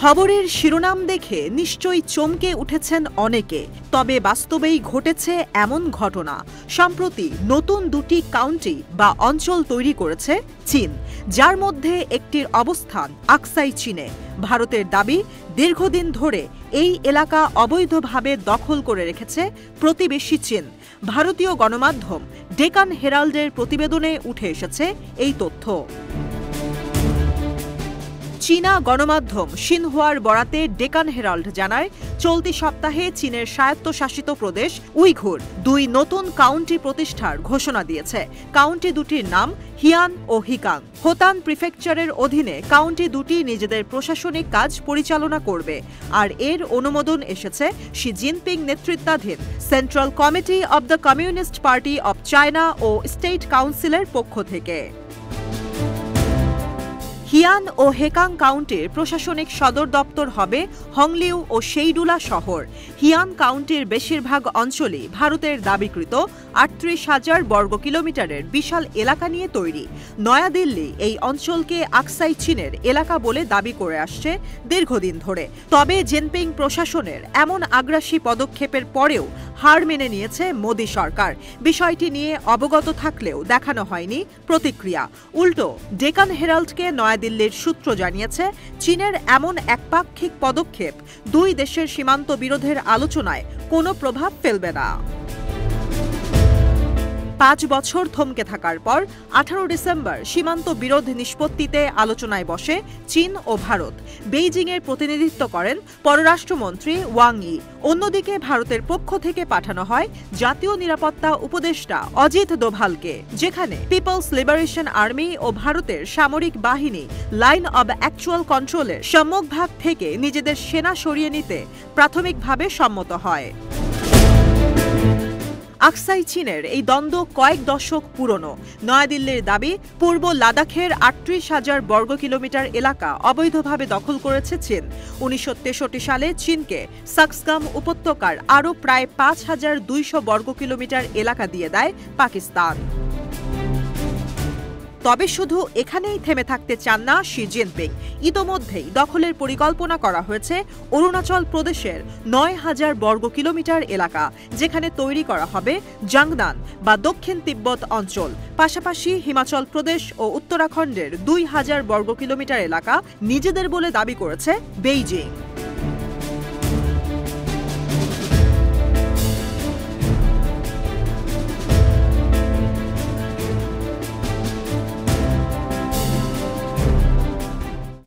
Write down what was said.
খবরের শিরোনাম দেখে নিশ্চয়ই চমকে উঠেছেন অনেকে, তবে বাস্তবেই ঘটেছে এমন ঘটনা। সম্প্রতি নতুন দুটি কাউন্টি বা অঞ্চল তৈরি করেছে চীন, যার মধ্যে একটির অবস্থান আকসাই চীনে। ভারতের দাবি, দীর্ঘদিন ধরে এই এলাকা অবৈধভাবে দখল করে রেখেছে প্রতিবেশী চীন। ভারতীয় গণমাধ্যম ডেকান হেরাল্ডের প্রতিবেদনে উঠে এসেছে এই তথ্য। চীনা গণমাধ্যম সিনহুয়ার বরাতে ডেকান হেরাল্ড জানায়, চলতি সপ্তাহে চীনের স্বায়ত্তশাসিত প্রদেশ উইঘুর দুই নতুন কাউন্টি প্রতিষ্ঠার ঘোষণা দিয়েছে। কাউন্টি দুটির নাম হিয়ান ও হিকাং। হোতান প্রিফেকচারের অধীনে কাউন্টি দুটি নিজেদের প্রশাসনিক কাজ পরিচালনা করবে, আর এর অনুমোদন এসেছে শি জিনপিং নেতৃত্বাধীন Central Committee of the Communist Party of China ও স্টেট কাউন্সিলের পক্ষ থেকে। হিয়ান ও হেকাং কাউন্টির প্রশাসনিক সদর দপ্তর হবে হংলিউ ও সেইডুলা শহর। হিয়ান কাউন্টির বেশিরভাগ অঞ্চলই ভারতের দাবিকৃত ৩৮,০০০ বর্গ কিলোমিটারের বিশাল এলাকা নিয়ে তৈরি। নয়াদিল্লি এই অঞ্চলকে আকসাই চীনের এলাকা বলে দাবি করে আসছে দীর্ঘদিন ধরে। তবে জিনপিং প্রশাসনের এমন আগ্রাসী পদক্ষেপের পরেও হার মেনে নিয়েছে মোদী সরকার। বিষয়টি নিয়ে অবগত থাকলেও দেখানো হয়নি প্রতিক্রিয়া। উল্টো ডেকান হেরাল্ডকে নয়াদিল্লির সূত্র জানিয়েছে, চীনের এমন একপাক্ষিক পদক্ষেপ দুই দেশের সীমান্ত বিরোধের আলোচনায় কোনো প্রভাব ফেলবে না। ৫ বছর থমকে থাকার পর ১৮ ডিসেম্বর সীমান্ত বিরোধ নিষ্পত্তিতে আলোচনায় বসে চীন ও ভারত। বেইজিংয়ের প্রতিনিধিত্ব করেন পররাষ্ট্রমন্ত্রী ওয়াং ই। অন্যদিকে ভারতের পক্ষ থেকে পাঠানো হয় জাতীয় নিরাপত্তা উপদেষ্টা অজিত দোভালকে, যেখানে পিপলস লিবারেশন আর্মি ও ভারতের সামরিক বাহিনী লাইন অব অ্যাকচুয়াল কন্ট্রোলের সম্মুখভাগ থেকে নিজেদের সেনা সরিয়ে নিতে প্রাথমিকভাবে সম্মত হয়। আকসাই চীনের এই দ্বন্দ্ব কয়েক দশক পুরনো। নয়াদিল্লির দাবি, পূর্ব লাদাখের ৩৮,০০০ বর্গ কিলোমিটার এলাকা অবৈধভাবে দখল করেছে চীন। ১৯৬৩ সালে চীনকে সাক্সগাম উপত্যকার আরও প্রায় ৫,২০০ বর্গ কিলোমিটার এলাকা দিয়ে দেয় পাকিস্তান। তবে শুধু এখানেই থেমে থাকতে চান না শি জিনপিং। ইতোমধ্যেই দখলের পরিকল্পনা করা হয়েছে অরুণাচল প্রদেশের ৯,০০০ বর্গ কিলোমিটার এলাকা, যেখানে তৈরি করা হবে জাংনান বা দক্ষিণ তিব্বত অঞ্চল। পাশাপাশি হিমাচল প্রদেশ ও উত্তরাখণ্ডের ২,০০০ বর্গ কিলোমিটার এলাকা নিজেদের বলে দাবি করেছে বেইজিং।